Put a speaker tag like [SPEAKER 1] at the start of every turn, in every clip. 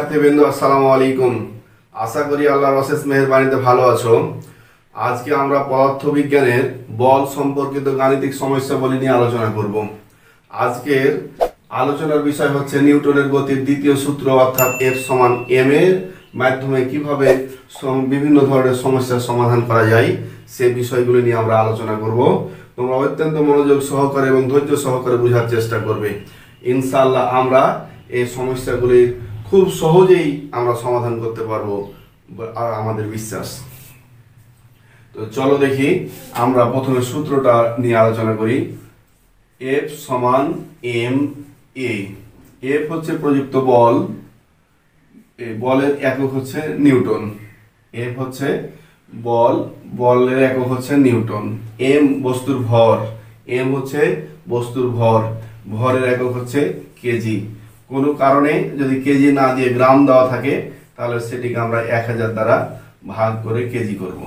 [SPEAKER 1] শিক্ষার্থীবৃন্দ আসসালামু আলাইকুম। আশা করি আল্লাহর অশেষ মেহেরবানিতে ভালো আছো। আজকে আমরা পদার্থবিজ্ঞানের বল সম্পর্কিত গাণিতিক সমস্যাবলী নিয়ে আলোচনা করব। আজকের আলোচনার বিষয় হচ্ছে নিউটনের গতির দ্বিতীয় সূত্র অর্থাৎ F সমান m এর মাধ্যমে কিভাবে বিভিন্ন ধরনের সমস্যার সমাধান করা যায় সে বিষয়গুলো নিয়ে আমরা আলোচনা করব। তোমরা অত্যন্ত মনোযোগ সহকারে এবং ধৈর্য সহকারে বোঝার চেষ্টা করবে। ইনশাআল্লাহ আমরা এই সমস্যাগুলির খুব সহজেই আমরা সমাধান করতে পারবো আর আমাদের বিশ্বাস। তো চলো দেখি আমরা প্রথমে সূত্রটা নিয়ে আলোচনা করি। F সমান m a। F হচ্ছে প্রযুক্ত বল, বলের একক হচ্ছে নিউটন। F হচ্ছে বল, বলের একক হচ্ছে নিউটন। m বস্তুর ভর, m হচ্ছে বস্তুর ভর, ভরের একক হচ্ছে কেজি। কোনো কারণে যদি কেজি না দিয়ে গ্রাম দেওয়া থাকে তাহলে সেটিকে আমরা 1000 দ্বারা ভাগ করে কেজি করব।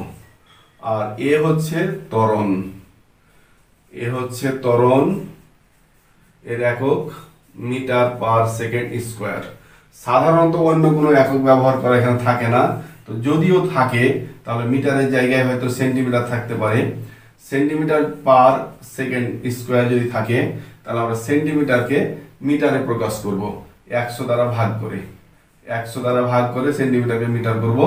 [SPEAKER 1] আর এ হচ্ছে ত্বরণ, এ হচ্ছে ত্বরণ, এর একক মিটার পার সেকেন্ড স্কোয়ার। সাধারণত অন্য কোনো একক ব্যবহার করা এখানে থাকে না, তো যদিও থাকে তাহলে মিটারের জায়গায় হয়তো সেন্টিমিটার থাকতে পারে। সেন্টিমিটার পার সেকেন্ড স্কোয়ার যদি থাকে তাহলে আমরা সেন্টিমিটারকে মিটারে প্রকাশ করব 100 দ্বারা ভাগ করে, 100 দ্বারা ভাগ করে সেন্টিমিটারকে মিটার করব।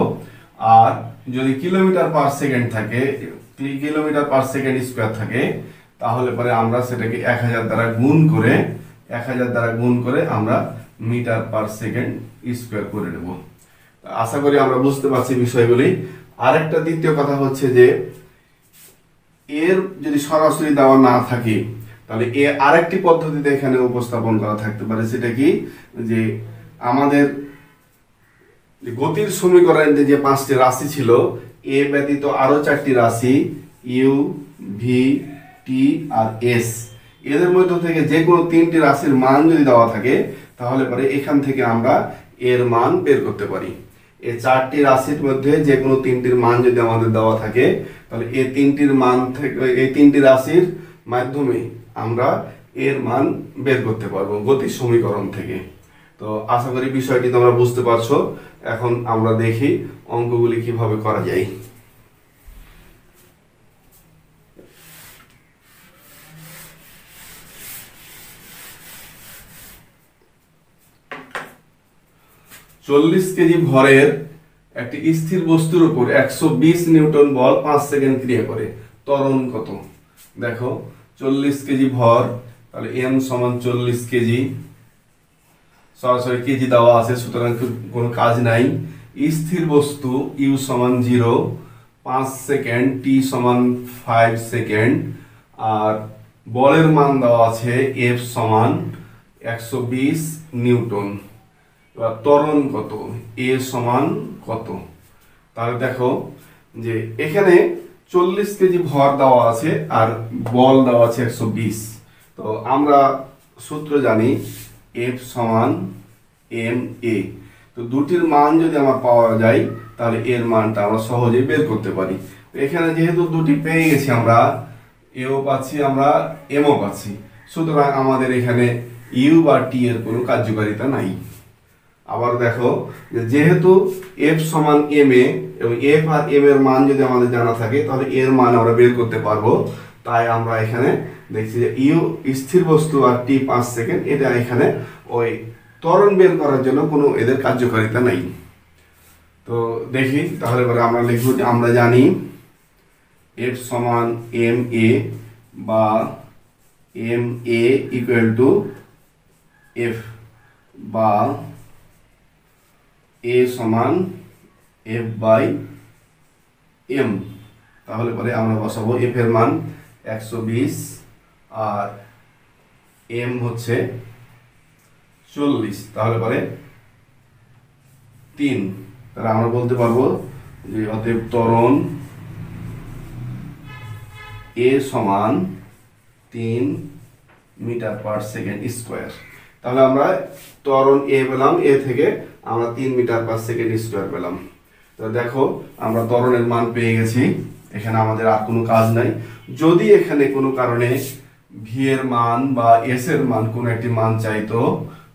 [SPEAKER 1] আর যদি কিলোমিটার পার সেকেন্ড থাকে, কিলোমিটার পার সেকেন্ড স্কোয়ার থাকে তাহলে পরে আমরা সেটাকে 1000 দ্বারা গুণ করে, 1000 দ্বারা গুণ করে আমরা মিটার পার সেকেন্ড স্কোয়ার করে নেব। আশা করি আমরা বুঝতে পারছি বিষয়গুলি। আরেকটা দ্বিতীয় কথা হচ্ছে যে এর যদি সরাসরি দেওয়া না থাকে তাহলে এ আরেকটি পদ্ধতিতে এখানে উপস্থাপন করা থাকতে পারে। সেটা কি, যে আমাদের গতির সমীকরণে যে 5টি রাশি ছিল, এ ব্যতীত আরো 4টি রাশি ইউ, ভি, টি আর এস, এদের মধ্য থেকে যে কোনো 3টি রাশির মান যদি দেওয়া থাকে তাহলে পরে এখান থেকে আমরা এর মান বের করতে পারি। এই 4টি রাশির মধ্যে যে কোনো 3টির মান যদি আমাদের দেওয়া থাকে তাহলে এই 3টির মান থেকে, এই 3টি রাশির মাধ্যমে আমরা এর মান বের করতে পারবো গতির সমীকরণ থেকে। তো আশা করি বিষয়টি তোমরা বুঝতে পারছো। এখন আমরা দেখি অঙ্কগুলি কিভাবে করা যায়। চল্লিশ কেজি ভরের একটি স্থির বস্তুর উপর 120 নিউটন বল 5 সেকেন্ড ক্রিয়া করে, ত্বরণ কত? দেখো 40 কেজি ভর, তাহলে m সমান 40 কেজি, সরাসরি কেজি দেওয়া আছে সুতরাং কোনো কাজ নাই। স্থির বস্তু u সমান 0, 5 সেকেন্ড, t সমান 5 সেকেন্ড, আর বলের মান দেওয়া আছে f সমান 120 নিউটন। এবার ত্বরণ কত, a সমান কত? তাহলে দেখো যে এখানে 40 কেজি ভর দেওয়া আছে আর বল দেওয়া আছে 120। তো আমরা সূত্র জানি F সমান m a। তো দুটির মান যদি আমার পাওয়া যায় তাহলে এর মানটা আমরা সহজেই বের করতে পারি। এখানে যেহেতু দুটি পেয়ে গেছি আমরা, এও পাচ্ছি আমরা এমও পাচ্ছি, সুতরাং আমাদের এখানে ইউ বা টি এর কোনো কার্যকারিতা নাই। আবার দেখো যেহেতু F সমান m এ এবং F আর m এর মান যদি আমাদের জানা থাকে তাহলে এর মান আমরা বের করতে পারবো। তাই আমরা এখানে দেখছি যে ইউ স্থির বস্তু আর টি 5 সেকেন্ড, এটা এখানে ওই ত্বরণ বের করার জন্য কোনো এদের কার্যকারিতা নাই। তো দেখি তাহলে পরে আমরা লিখব যে আমরা জানি F সমান m a বা m a equal to F বা a সমান f বাই m। তাহলে পরে আমরা বসাবো f এর মান 120 আর m হচ্ছে 40, তাহলে পরে 3। তাহলে আমরা বলতে পারবো যে অতএব ত্বরণ a সমান 3 মিটার পার সেকেন্ড স্কোয়ার। তাহলে আমরা ত্বরণ a পেলাম, a থেকে আমরা 3 মিটার পার সেকেন্ড স্কোয়ার পেলাম। তো দেখো আমরা ত্বরণের মান পেয়ে গেছি, এখানে আমাদের আর কোনো কাজ নাই। যদি এখানে কোনো কারণে ভি এর মান বা এস এর মান কোনো একটি মান চাইতো,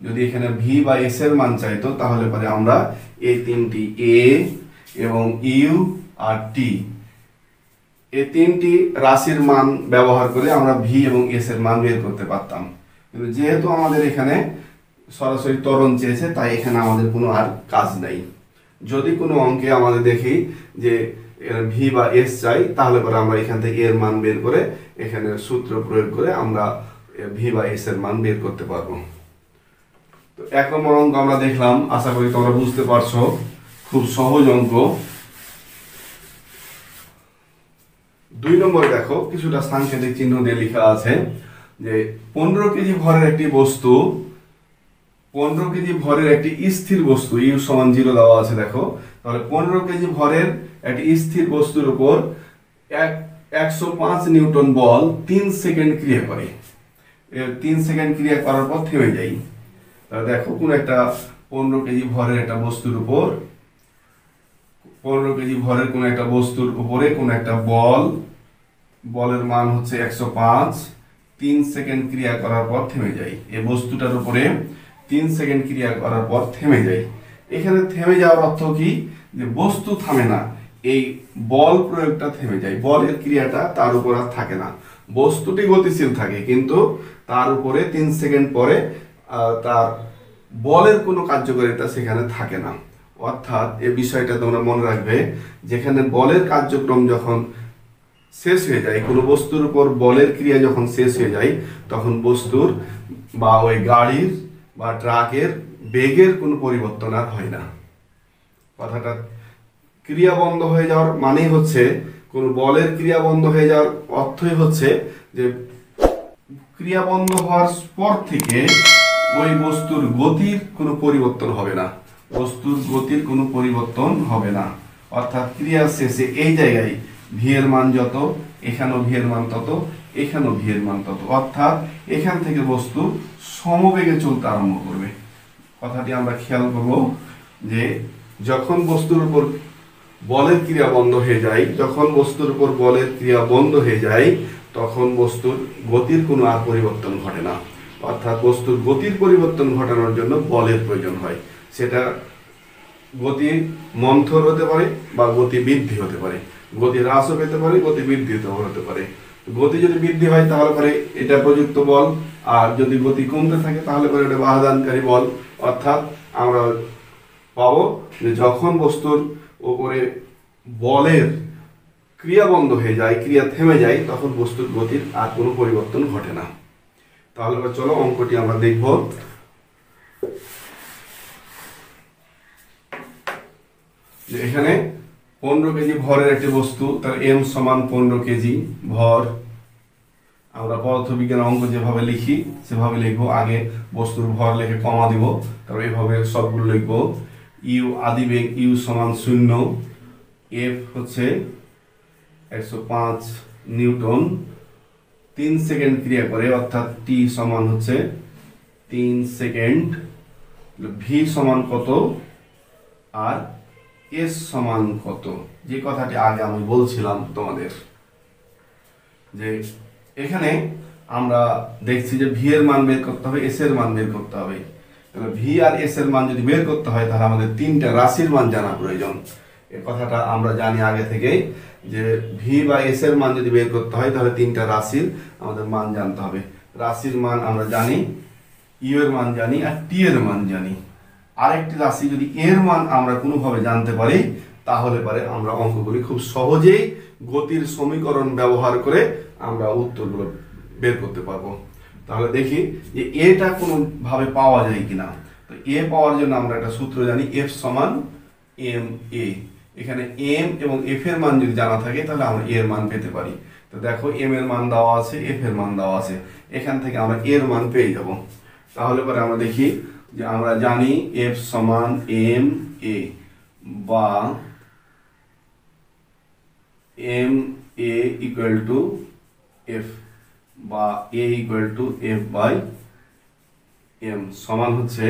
[SPEAKER 1] যদি এখানে ভি বা এস এর মান চাইতো তাহলে পরে আমরা এই তিনটি এ এবং ইউ আর টি এই তিনটি রাশির মান ব্যবহার করে আমরা ভি এবং এস এর মান বের করতে পারতাম। কিন্তু যেহেতু আমাদের এখানে সরাসরি ত্বরণ চেয়েছে তাই এখানে আমাদের কোনো আর কাজ নাই। যদি কোনো অঙ্কে আমাদের দেখি যে ভি বা এস চাই তাহলে পরে আমরা এখান থেকে এর মান বের করে এখানে সূত্র প্রয়োগ করে আমরা ভি বা এস এর মান বের করতে পারবো। তো 1 নম্বর অঙ্ক আমরা দেখলাম, আশা করি তোমরা বুঝতে পারছো, খুব সহজ অঙ্ক। 2 নম্বরে দেখো কিছুটা সাংকেতিক চিহ্ন দিয়ে লেখা আছে যে 15 কেজি ভরের একটি বস্তু, 15 কেজি ভরের একটি স্থির বস্তু, ইউ সমান 0 দেওয়া আছে। দেখো তাহলে 15 কেজি ভরের একটি স্থির বস্তুর উপর 105 নিউটন বল 3 সেকেন্ড ক্রিয়া করে। 3 সেকেন্ড ক্রিয়া করার পর থেমে যায়। তাহলে দেখো কোন একটা 15 কেজি ভরের একটা বস্তুর উপর 15 কেজি ভরের কোন একটা বস্তুর উপরে কোন একটা বলের মান হচ্ছে 105, 3 সেকেন্ড ক্রিয়া করার পর থেমে যায়। এই বস্তুটার উপরে 3 সেকেন্ড ক্রিয়া করার পর থেমে যায়। এখানে থেমে যাওয়ার অর্থ কি, যে বস্তু থামে না, এই বল প্রয়োগটা থেমে যায়, বলের ক্রিয়াটা তার উপর আর থাকে না। বস্তুটি গতিশীল থাকে কিন্তু তার উপরে 3 সেকেন্ড পরে তার বলের কোনো কার্যকারিতা সেখানে থাকে না। অর্থাৎ এই বিষয়টা তোমরা মনে রাখবে, যেখানে বলের কার্যক্রম যখন শেষ হয়ে যায়, কোনো বস্তুর উপর বলের ক্রিয়া যখন শেষ হয়ে যায় তখন বস্তুর বা ওই গাড়ির বা ট্রাকের বেগের কোনো পরিবর্তন আর হয় না। কথাটা ক্রিয়া বন্ধ হয়ে যাওয়ার মানেই হচ্ছে, কোনো বলের ক্রিয়া বন্ধ হয়ে যাওয়ার অর্থই হচ্ছে যে ক্রিয়া বন্ধ হওয়ার পর থেকে ওই বস্তুর গতির কোনো পরিবর্তন হবে না, বস্তুর গতির কোনো পরিবর্তন হবে না। অর্থাৎ ক্রিয়া শেষে এই জায়গায় ভি এর মান যত, এখানেও ভি এর মান তত, এখানেও ভি এর মান তত। অর্থাৎ এখান থেকে বস্তু সমবেগে চলতে আরম্ভ করবে। কথাটি আমরা খেয়াল করব যে যখন বস্তুর উপর বলের ক্রিয়া বন্ধ হয়ে যায়, যখন বস্তুর উপর বলের ক্রিয়া বন্ধ হয়ে যায় তখন বস্তুর গতির কোনো আর পরিবর্তন ঘটে না। অর্থাৎ বস্তুর গতির পরিবর্তন ঘটানোর জন্য বলের প্রয়োজন হয়। সেটা গতি মন্থর হতে পারে বা গতি বৃদ্ধি হতে পারে, গতি হ্রাসও পেতে পারে, গতি বৃদ্ধি হতে পারে। গতি যদি বৃদ্ধি হয় তাহলে পরে এটা প্রযুক্ত বল, আর যদি গতি কমতে থাকে তাহলে পরে এটা বাধাদানকারী বল। অর্থাৎ আমরা পাবো যে যখন বস্তুর উপরে বলের ক্রিয়া বন্ধ হয়ে যায়, ক্রিয়া থেমে যায়, তখন বস্তুর গতির আর কোনো পরিবর্তন ঘটে না। তাহলে চলো অঙ্কটি আমরা দেখব। যে এখানে 15 কেজি ভরের একটি বস্তু, তার এম সমান 15 কেজি ভর। আমরা পদার্থবিজ্ঞান অঙ্ক যেভাবে লিখি সেভাবে লিখবো। আগে বস্তুর ভর লিখে কমা দিব, তারপর এইভাবে সবগুলো লিখবো। ইউ আদিবেগ ইউ সমান 0, এফ হচ্ছে 105 নিউটন, 3 সেকেন্ড ক্রিয়া করে, অর্থাৎ টি সমান হচ্ছে 3 সেকেন্ড। ভি সমান কত আর এস সমান কত, যে কথাটি আগে আমি বলছিলাম তোমাদের, যে এখানে আমরা দেখছি যে ভি এর মান বের করতে হবে, এস এর মান বের করতে হবে। তাহলে ভি আর এস এর মান যদি বের করতে হয় তাহলে আমাদের 3টা রাশির মান জানা প্রয়োজন। এই কথাটা আমরা জানি আগে থেকেই, যে ভি বা এস এর মান যদি বের করতে হয় তাহলে 3টা রাশির আমাদের মান জানতে হবে। রাশির মান আমরা জানি, ইউ এর মান জানি আর টি এর মান জানি। আরেকটি রাশি যদি এর মান আমরা কোনোভাবে জানতে পারি তাহলে পরে আমরা অঙ্কগুলি খুব সহজেই গতির সমীকরণ ব্যবহার করে আমরা উত্তরগুলো বের করতে পারবো। তাহলে দেখি যে এটা কোনোভাবে পাওয়া যায় কিনা। তো এ পাওয়ার জন্য আমরা একটা সূত্র জানি, এফ সমান এম এ। এখানে এম এবং এফ এর মান যদি জানা থাকে তাহলে আমরা এর মান পেতে পারি। তো দেখো এম এর মান দেওয়া আছে, এফ এর মান দেওয়া আছে, এখান থেকে আমরা এর মান পেয়ে যাব। তাহলে পরে আমরা দেখি যে আমরা জানি এফ সমান এম এ, বা M A equal to F, বা A equal to F by M, সমান হচ্ছে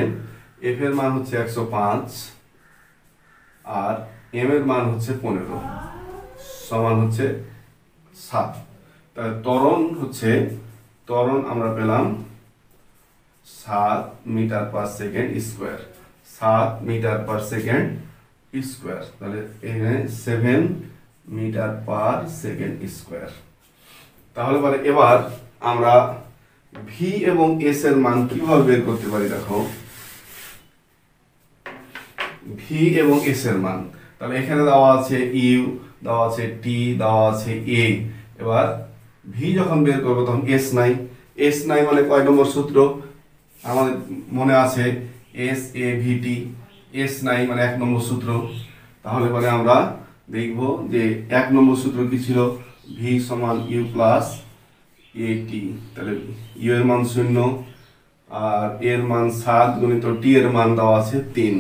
[SPEAKER 1] এফ এর মান হচ্ছে 105 আর এম এর মান হচ্ছে 15, সমান হচ্ছে 7। তাহলে ত্বরণ আমরা পেলাম 7 metre per second square, 7 metre per second square, তাহলে এখানে 7 মিটার পার সেকেন্ড স্কোয়ার। তাহলে পরে এবার আমরা ভি এবং এস এর মান কিভাবে বের করতে পারি দেখো। ভি এবং এস এর মান, তাহলে এখানে দেওয়া আছে ইউ, দেওয়া আছে টি, দেওয়া আছে এ। এবার ভি যখন বের করবো তখন এস নাই, এস নাই মানে কয় নম্বর সূত্র আমাদের মনে আছে, S A V T, S নাই মানে 1 নম্বর সূত্র। তাহলে পরে আমরা দেখব যে 1 নম্বর সূত্র কি ছিল, ভি সমান ইউ প্লাস এ টি, তাহলে ইউ এর মান 0 আর এর মান 7 গুণিত টি এর মান দেওয়া আছে 3,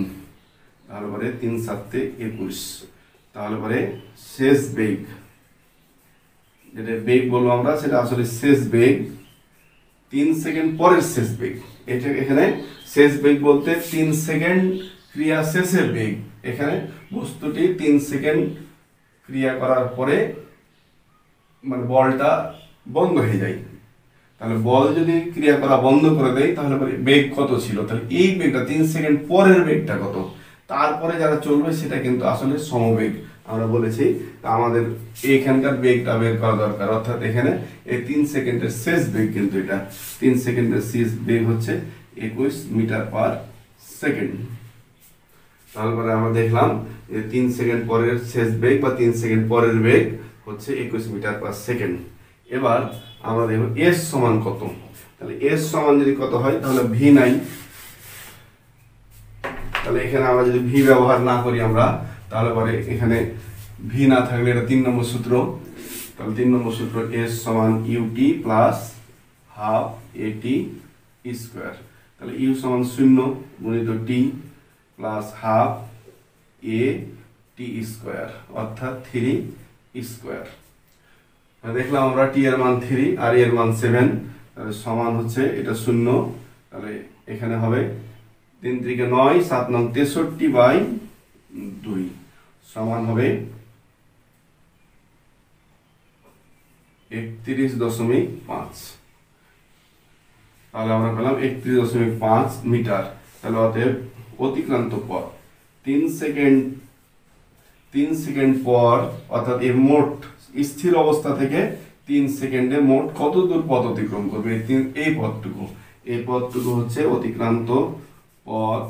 [SPEAKER 1] তাহলে পরে 3 7 21। তাহলে পরে শেষ বেগ, যেটা বেগ বলবো আমরা সেটা আসলে শেষ বেগ, 3 সেকেন্ড পরের শেষ বেগ। এটা এখানে শেষ বেগ বলতে 3 সেকেন্ড ক্রিয়া শেষের বেগ। এখানে বস্তুটি 3 সেকেন্ড ক্রিয়া করার পরে মানে বলটা বন্ধ হয়ে যায়। তাহলে বল যদি ক্রিয়া করা বন্ধ করে দেয় তাহলে বেগ কত ছিল, তাহলে এই বেগটা 3 সেকেন্ড পরের বেগটা কত, তারপরে যারা চলবে সেটা কিন্তু আসলে সমবেগ আমরা বলেছি। আমাদের এইখানকার বেগটা বের করা দরকার, অর্থাৎ এখানে এই 3 সেকেন্ডের শেষ বেগ, কিন্তু এটা 3 সেকেন্ডের শেষ বেগ হচ্ছে 21 মিটার পার সেকেন্ড। তারপরে আমরা দেখলাম যে 3 সেকেন্ড পরের শেষ বেগ বা 3 সেকেন্ড পরের বেগ হচ্ছে 21 মিটার পার সেকেন্ড। এবার আমরা দেখব এস সমান কত, তাহলে এস সমান যদি কত হয় তাহলে ভি নাই, তাহলে এখানে আমরা যদি ভি ব্যবহার না করি আমরা, তাহলে পরে এখানে ভি না থাকলে এটা 3 নম্বর সূত্র, তাহলে 3 নম্বর সূত্র এস সমান ইউটি প্লাস হাফ এটি স্কোয়ার, তাহলে ইউ সমান 0 গুণিত টি প্লাস হাফ এ টি স্কোয়ার অর্থাৎ 3 স্কোয়ার। দেখলাম আমরা টি এর মান 3 আর এর মান 7, তাহলে সমান হচ্ছে এটা 0, তাহলে এখানে হবে 3 3 9 7 9 63/2 সমান হবে 31.5। তাহলে আমরা পেলাম 31.5 মিটার। তাহলে অতএব অতিক্রান্ত পথ 3 সেকেন্ড পর, অর্থাৎ এর মোট স্থির অবস্থা থেকে 3 সেকেন্ডে মোট কত দূর পথ অতিক্রম করবে, এই পথটুকু হচ্ছে অতিক্রান্ত পথ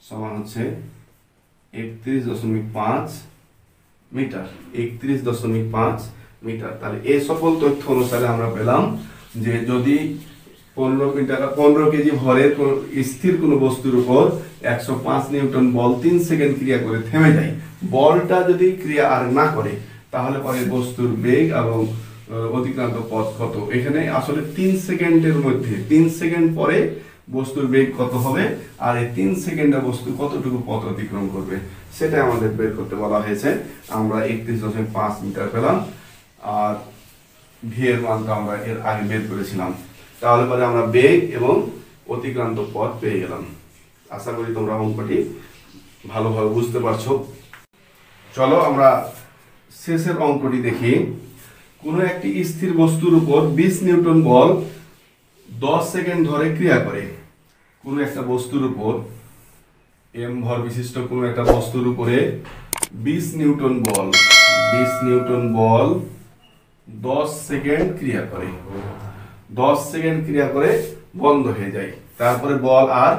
[SPEAKER 1] সমান হচ্ছে 31.5 মিটার, 31.5 মিটার। তাহলে এই সকল তথ্য অনুসারে আমরা পেলাম যে যদি 15 কেজি ভরের স্থির কোনো বস্তুর উপর 105 নিউটন বল 3 সেকেন্ড ক্রিয়া করে থেমে যায়, বলটা যদি ক্রিয়া আর না করে তাহলে পরে বস্তুর বেগ এবং অতিক্রান্ত পথ কত। এখানে আসলে 3 সেকেন্ডের মধ্যে 3 সেকেন্ড পরে বস্তুর বেগ কত হবে আর এই 3 সেকেন্ডে বস্তু কতটুকু পথ অতিক্রম করবে সেটা আমাদের বের করতে বলা হয়েছে। আমরা 31.5 মিটার পেলাম আর ভি এর মানটা আমরা এর আগে বের করেছিলাম। তাহলে পরে আমরা বেগ এবং অতিক্রান্ত পথ পেয়ে গেলাম। আশা করি তোমরা অঙ্কটি ভালোভাবে বুঝতে পারছো। চলো আমরা শেষের অঙ্কটি দেখি। কোনো একটি স্থির বস্তুর উপর 20 নিউটন বল 10 সেকেন্ড ধরে ক্রিয়া করে। কোনো একটা বস্তুর উপর এম ভর বিশিষ্ট কোনো একটা বস্তুর উপরে 20 নিউটন বল 10 সেকেন্ড ক্রিয়া করে, 10 সেকেন্ড ক্রিয়া করে বন্ধ হয়ে যায়, তারপরে বল আর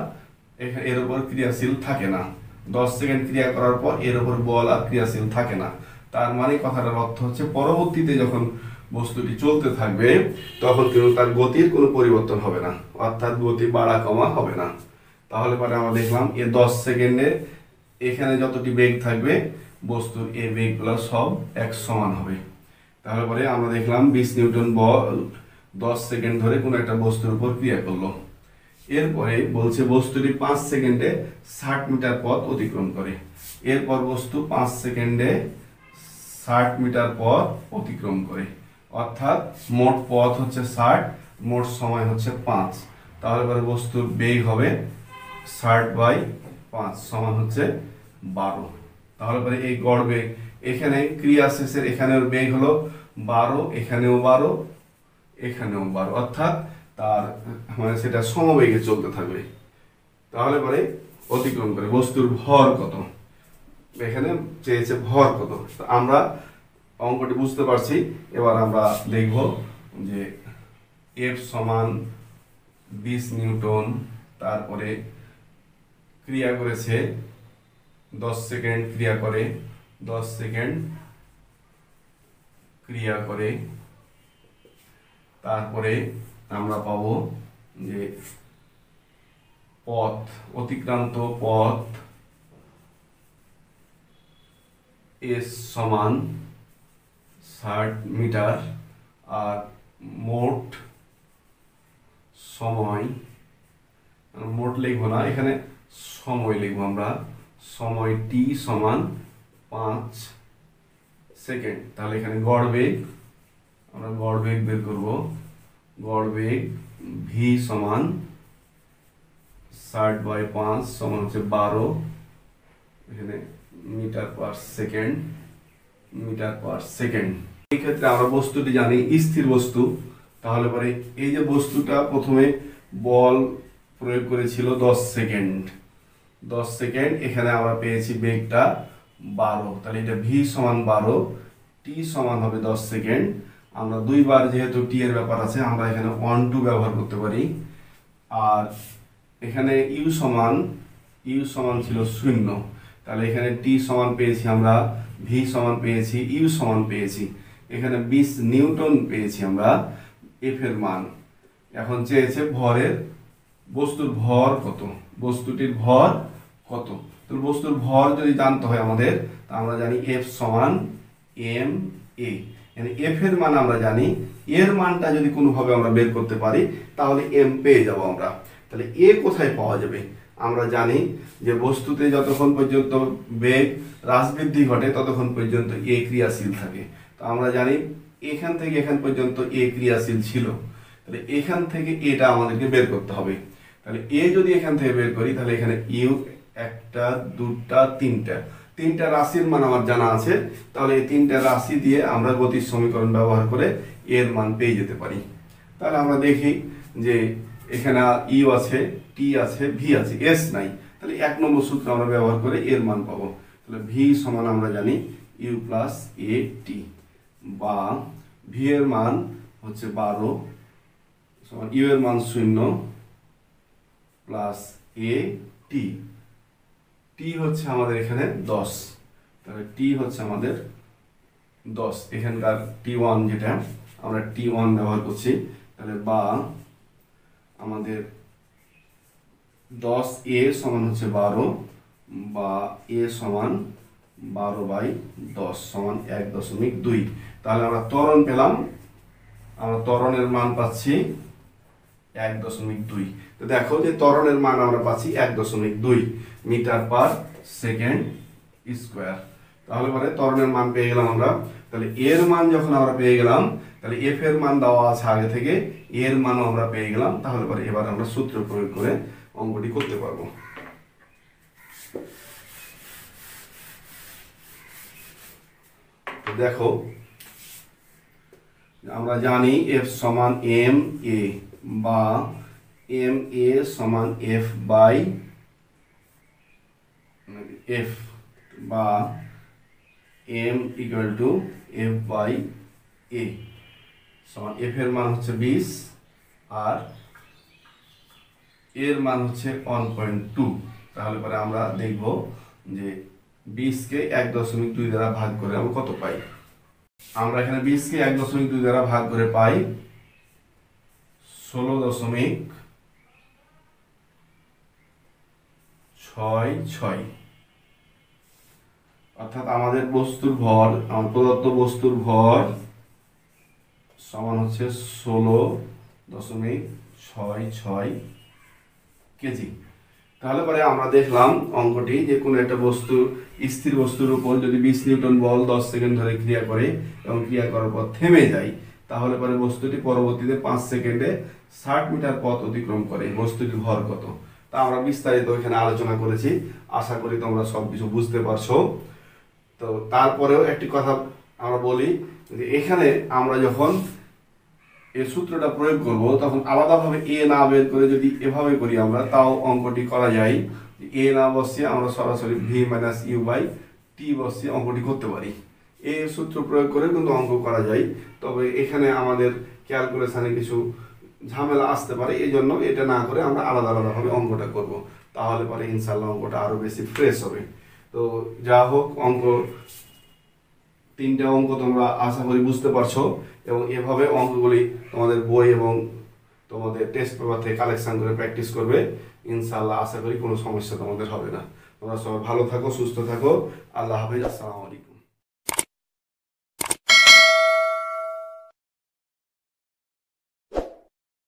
[SPEAKER 1] এর উপর ক্রিয়াশীল থাকে না। 10 সেকেন্ড ক্রিয়া করার পর এর উপর বল আর ক্রিয়াশীল থাকে না। তার মানে কথাটার অর্থ হচ্ছে পরবর্তীতে যখন বস্তুটি চলতে থাকবে তখন কিন্তু তার গতির কোনো পরিবর্তন হবে না, অর্থাৎ গতি বাড়া কমা হবে না। তাহলে পরে আমরা দেখলাম এ 10 সেকেন্ডে এখানে যতটি বেগ থাকবে বস্তুর এই বেগগুলো সব এক সমান হবে। তাহলে পরে আমরা দেখলাম 20 নিউটন বল 10 সেকেন্ড ধরে কোনো একটা বস্তুর উপর ক্রিয়া করলো। এরপরে বলছে বস্তুটি 5 সেকেন্ডে 60 মিটার পথ অতিক্রম করে। এরপর বস্তু 5 সেকেন্ডে 60 মিটার পথ অতিক্রম করে, অর্থাৎ মোট পথ হচ্ছে 60, মোট সময় হচ্ছে 5। তাহলে পরে বস্তুর বেগ হবে 60/5 সমান হচ্ছে 12। তাহলে পরে এই গড় বেগ এখানে ক্রিয়া শেষের এখানের বেগ হলো 12, এখানেও 12, এখানেও 12, অর্থাৎ তার মানে সেটা সমবেগে চলতে থাকবে, তাহলে পরে অতিক্রম করে বস্তুর ভর কত, এখানে চেয়েছে ভর কত। তো আমরা অঙ্কটি বুঝতে পারছি। এবার আমরা দেখব যে এফ সমান 20 নিউটন, তারপরে ক্রিয়া করেছে 10 সেকেন্ড, ক্রিয়া করে 10 সেকেন্ড ক্রিয়া করে, তারপরে আমরা পাবো যে পথ, অতিক্রান্ত পথ এস সমান 60 মিটার, আর মোট সময়, মোট লিখবো না, এখানে সময় লিখবো আমরা, সময় টি সমান 5 সেকেন্ড। তাহলে এখানে গড় বেগ, আমরা গড় বেগ বের করব। গড় বেগ ভি সমান 60/5 সমান হচ্ছে 12, এখানে metre per second, metre per second. এই ক্ষেত্রে আমরা বস্তুটি জানি স্থির বস্তু, তাহলে পরে এই যে বস্তুটা প্রথমে বল প্রয়োগ করেছিল 10 সেকেন্ড, 10 সেকেন্ড, এখানে আমরা পেয়েছি বেগটা 12, তাহলে এটা ভি সমান 12, টি সমান হবে 10 সেকেন্ড। আমরা দুইবার যেহেতু টি এর ব্যাপার আছে, আমরা এখানে 1 2 ব্যবহার করতে পারি। আর এখানে ইউ সমান ছিল 0, তাহলে এখানে টি সমান পেয়েছি আমরা, ভি সমান পেয়েছি, ইউ সমান পেয়েছি, এখানে 20 নিউটন পেয়েছি আমরা এফ এর মান। এখন চেয়েছে ভরের, বস্তুর ভর কত, বস্তুটির ভর কত। তো বস্তুর ভর যদি জানতে হয় আমাদের, তা আমরা জানি এফ সমান এম এ, মানে এফ এর মান আমরা জানি, এর মানটা যদি কোনোভাবে আমরা বের করতে পারি তাহলে এম পেয়ে যাব আমরা। তাহলে এ কোথায় পাওয়া যাবে? আমরা জানি যে বস্তুতে যতক্ষণ পর্যন্ত বেগ হ্রাস বৃদ্ধি ঘটে ততক্ষণ পর্যন্ত এ ক্রিয়াশীল থাকে। তো আমরা জানি এখান থেকে এখান পর্যন্ত এ ক্রিয়াশীল ছিল, তাহলে এখান থেকে এটা আমাদেরকে বের করতে হবে। তাহলে এ যদি এখান থেকে বের করি, তাহলে এখানে ইউ একটা, দুটা, তিনটা রাশির মান আমার জানা আছে, তাহলে এই তিনটা রাশি দিয়ে আমরা গতির সমীকরণ ব্যবহার করে এর মান পেয়ে যেতে পারি। তাহলে আমরা দেখি যে এখানে ইউ আছে, টি আছে, ভি আছে, এস নাই, তাহলে 1 নম্বর সূত্র আমরা ব্যবহার করে এর মান পাবো। তাহলে ভি সমান আমরা জানি ইউ প্লাস এ টি, বা ভি এর মান হচ্ছে 12 সমান ইউ এর মান 0 প্লাস এ টি, টি হচ্ছে আমাদের এখানে 10, তাহলে টি হচ্ছে আমাদের 10, এখানকার T1 যেটা আমরা T1 ব্যবহার করছি, তাহলে বা আমাদের 10 a সমান হচ্ছে 12, বা a সমান 12/10 সমান 1.2। তাহলে আমরা ত্বরণ পেলাম, আমরা ত্বরণের মান পাচ্ছি 1.2। তো দেখো যে ত্বরণের মান আমরা পাচ্ছি 1.2 মিটার পার সেকেন্ড স্কোয়ার। তাহলে পরে ত্বরণের মান পেয়ে গেলাম আমরা। তাহলে এর মান যখন আমরা পেয়ে গেলাম, তাহলে এফ এর মান দেওয়া আছে আগে থেকে, এর মানও আমরা পেয়ে গেলাম। তাহলে পরে এবার আমরা সূত্র প্রয়োগ করে অঙ্কটি করতে পারবো। দেখো আমরা জানি এফ সমান এম এ, বা এম এ সমান এফ বাই এফ, বা M equal to F by A সমান এফ এর মান হচ্ছে 20 আর এর মান হচ্ছে 1.2। তাহলে পরে আমরা দেখব যে 20কে 1.2 দ্বারা ভাগ করে আমরা কত পাই। আমরা এখানে 20কে 1.2 দ্বারা ভাগ করে পাই 16.66, অর্থাৎ আমাদের বস্তুর ভর, আমার প্রদত্ত বস্তুর ভর সমান হচ্ছে 16.66 কেজি। তাহলে পরে আমরা দেখলাম অঙ্কটি যে কোনো একটা বস্তু, স্থির বস্তুর উপর যদি 20 নিউটন বল 10 সেকেন্ড ধরে ক্রিয়া করে এবং ক্রিয়া করার পর থেমে যায়, তাহলে পরে বস্তুটি পরবর্তীতে 5 সেকেন্ডে 60 মিটার পথ অতিক্রম করে, বস্তুটির ভর কত। তা আমরা বিস্তারিত এখানে আলোচনা করেছি, আশা করি তোমরা সবকিছু বুঝতে পারছো। তো তারপরেও একটি কথা আমরা বলি যে এখানে আমরা যখন এর সূত্রটা প্রয়োগ করব, তখন আলাদাভাবে এ না বের করে যদি এভাবে করি আমরা, তাও অঙ্কটি করা যায়। এ না বসিয়ে আমরা সরাসরি V minus you by T বসিয়ে অঙ্কটি করতে পারি। এই সূত্র প্রয়োগ করে কিন্তু অঙ্ক করা যায়, তবে এখানে আমাদের ক্যালকুলেশনে কিছু ঝামেলা আসতে পারে, এই জন্য এটা না করে আমরা আলাদা আলাদাভাবে অঙ্কটা করব, তাহলে পরে ইনশাল্লাহ অঙ্কটা আরও বেশি ফ্রেশ হবে। তো যা হোক, তিনটা অঙ্ক তোমরা আশা করি বুঝতে পারছো, এবং এভাবে অঙ্কগুলি তোমাদের বই এবং তোমাদের টেস্ট পেপার থেকে কালেকশন করে প্র্যাকটিস করবে। ইনশাল্লাহ আশা করি কোনো সমস্যা তোমাদের হবে না। তোমরা সবাই ভালো থাকো, সুস্থ থাকো। আল্লাহ হাফিজ। আসসালামু আলাইকুম।